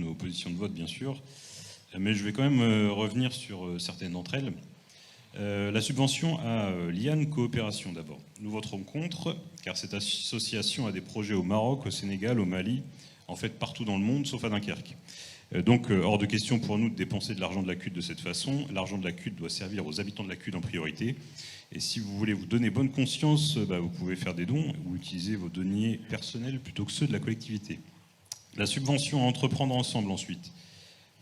nos positions de vote, bien sûr, mais je vais quand même revenir sur certaines d'entre elles. La subvention à l'IAN Coopération, d'abord. Nous voterons contre, car cette association a des projets au Maroc, au Sénégal, au Mali, en fait partout dans le monde, sauf à Dunkerque. Donc, hors de question pour nous de dépenser de l'argent de la CUD de cette façon. L'argent de la CUD doit servir aux habitants de la CUD en priorité. Et si vous voulez vous donner bonne conscience, vous pouvez faire des dons ou utiliser vos deniers personnels plutôt que ceux de la collectivité. La subvention à entreprendre ensemble, ensuite.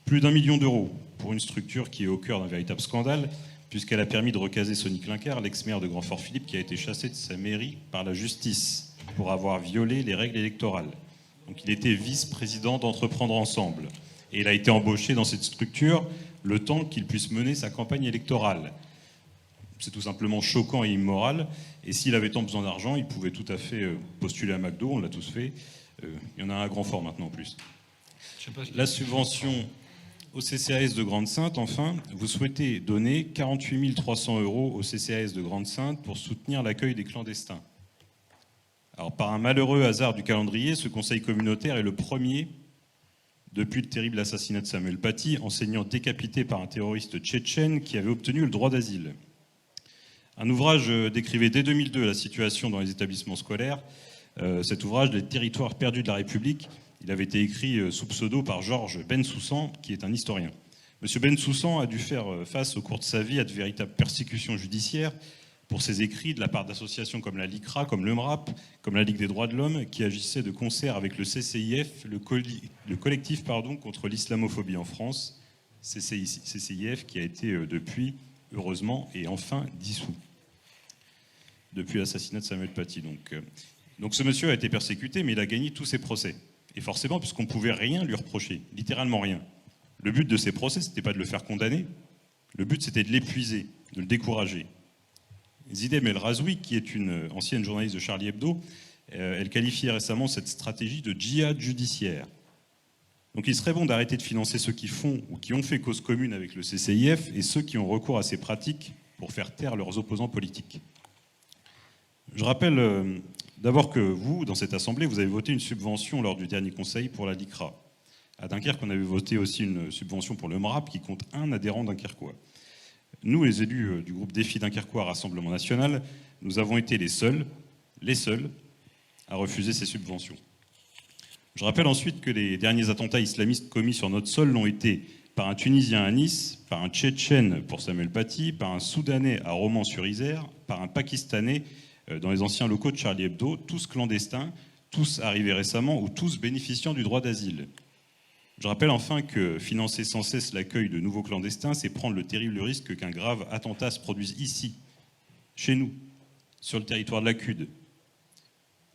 Plus d'1 million d'euros pour une structure qui est au cœur d'un véritable scandale, puisqu'elle a permis de recaser Sonny Clinquart, l'ex-maire de Grand-Fort-Philippe, qui a été chassé de sa mairie par la justice pour avoir violé les règles électorales. Donc il était vice-président d'Entreprendre Ensemble. Et il a été embauché dans cette structure le temps qu'il puisse mener sa campagne électorale. C'est tout simplement choquant et immoral. Et s'il avait tant besoin d'argent, il pouvait tout à fait postuler à McDo, on l'a tous fait. Il y en a un à Grand-Fort maintenant en plus. La subvention au CCAS de Grande-Synthe, enfin, vous souhaitez donner 48 300 € au CCAS de Grande-Synthe pour soutenir l'accueil des clandestins. Alors, par un malheureux hasard du calendrier, ce conseil communautaire est le premier depuis le terrible assassinat de Samuel Paty, enseignant décapité par un terroriste tchétchène qui avait obtenu le droit d'asile. Un ouvrage décrivait dès 2002 la situation dans les établissements scolaires. Cet ouvrage, Les territoires perdus de la République, il avait été écrit sous pseudo par Georges Bensoussan, qui est un historien. Monsieur Bensoussan a dû faire face au cours de sa vie à de véritables persécutions judiciaires pour ses écrits de la part d'associations comme la LICRA, comme le MRAP, comme la Ligue des droits de l'homme, qui agissaient de concert avec le CCIF, le collectif contre l'islamophobie en France, CCIF qui a été depuis, heureusement, et enfin dissous, depuis l'assassinat de Samuel Paty. Donc ce monsieur a été persécuté, mais il a gagné tous ses procès. Et forcément, puisqu'on ne pouvait rien lui reprocher, littéralement rien. Le but de ces procès, ce n'était pas de le faire condamner, le but c'était de l'épuiser, de le décourager. Zidem El Razoui, qui est une ancienne journaliste de Charlie Hebdo, elle qualifiait récemment cette stratégie de djihad judiciaire. Donc il serait bon d'arrêter de financer ceux qui font ou qui ont fait cause commune avec le CCIF et ceux qui ont recours à ces pratiques pour faire taire leurs opposants politiques. Je rappelle d'abord que vous, dans cette assemblée, vous avez voté une subvention lors du dernier conseil pour la LICRA. À Dunkerque, on avait voté aussi une subvention pour le MRAP qui compte un adhérent dunkerquois. Nous, les élus du groupe Défi Dunkerquois Rassemblement National, nous avons été les seuls à refuser ces subventions. Je rappelle ensuite que les derniers attentats islamistes commis sur notre sol l'ont été par un Tunisien à Nice, par un Tchétchène pour Samuel Paty, par un Soudanais à Romans-sur-Isère, par un Pakistanais dans les anciens locaux de Charlie Hebdo, tous clandestins, tous arrivés récemment ou tous bénéficiant du droit d'asile. Je rappelle enfin que financer sans cesse l'accueil de nouveaux clandestins, c'est prendre le terrible risque qu'un grave attentat se produise ici, chez nous, sur le territoire de la CUD.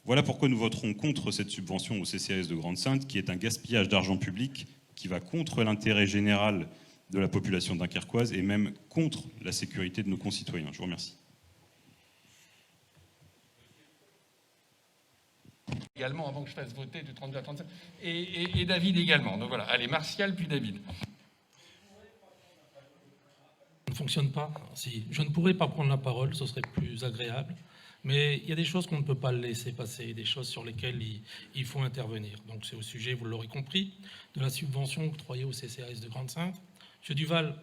Voilà pourquoi nous voterons contre cette subvention au CCAS de Grande-Synthe, qui est un gaspillage d'argent public, qui va contre l'intérêt général de la population dunkerquoise et même contre la sécurité de nos concitoyens. Je vous remercie. Également, avant que je fasse voter du 32 à 35, et David également. Donc voilà, allez, Martial puis David. Ça ne fonctionne pas. Si je ne pourrais pas prendre la parole, ce serait plus agréable. Mais il y a des choses qu'on ne peut pas laisser passer, des choses sur lesquelles il faut intervenir. Donc c'est au sujet, vous l'aurez compris, de la subvention octroyée au CCAS de Grande-Synthe. Monsieur Duval,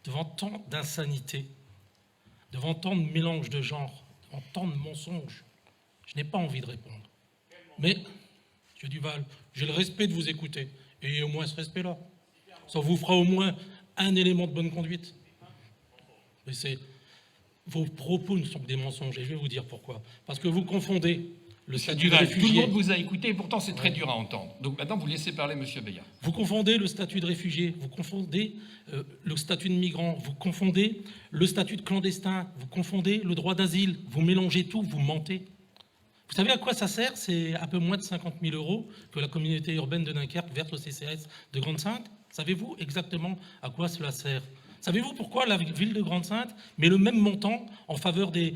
devant tant d'insanité, devant tant de mélange de genres, devant tant de mensonges, je n'ai pas envie de répondre. Mais, monsieur Duval, j'ai le respect de vous écouter. Et au moins ce respect-là. Ça vous fera au moins un élément de bonne conduite. Mais vos propos ne sont que des mensonges. Et je vais vous dire pourquoi. Parce que vous confondez le statut de réfugié... Tout le monde vous a écouté, et pourtant c'est très dur à entendre. Donc maintenant, vous laissez parler monsieur Bayard. Vous confondez le statut de réfugié, vous confondez le statut de migrant, vous confondez le statut de clandestin, vous confondez le droit d'asile, vous mélangez tout, vous mentez. Vous savez à quoi ça sert? C'est un peu moins de 50 000 € que la communauté urbaine de Dunkerque verse au CCAS de Grande-Synthe. Savez-vous exactement à quoi cela sert? Savez-vous pourquoi la ville de Grande-Synthe met le même montant en faveur des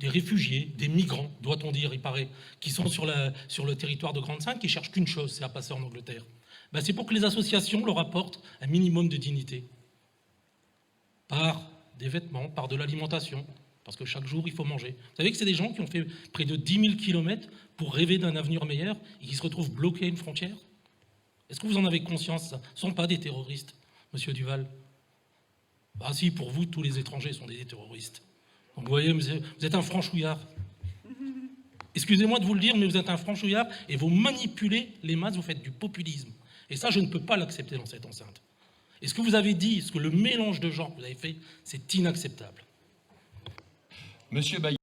réfugiés, des migrants, doit-on dire, il paraît, qui sont sur le territoire de Grande-Synthe, qui cherchent qu'une chose, c'est à passer en Angleterre? C'est pour que les associations leur apportent un minimum de dignité. Par des vêtements, par de l'alimentation, parce que chaque jour, il faut manger. Vous savez que c'est des gens qui ont fait près de 10 000 kilomètres pour rêver d'un avenir meilleur et qui se retrouvent bloqués à une frontière? Est-ce que vous en avez conscience, ça? Ce ne sont pas des terroristes, monsieur Duval. Ah si, pour vous, tous les étrangers sont des terroristes. Donc vous voyez, vous êtes un franchouillard. Excusez-moi de vous le dire, mais vous êtes un franchouillard et vous manipulez les masses, vous faites du populisme. Et ça, je ne peux pas l'accepter dans cette enceinte. Et ce que vous avez dit, ce que le mélange de genres que vous avez fait, c'est inacceptable. Monsieur Bailly.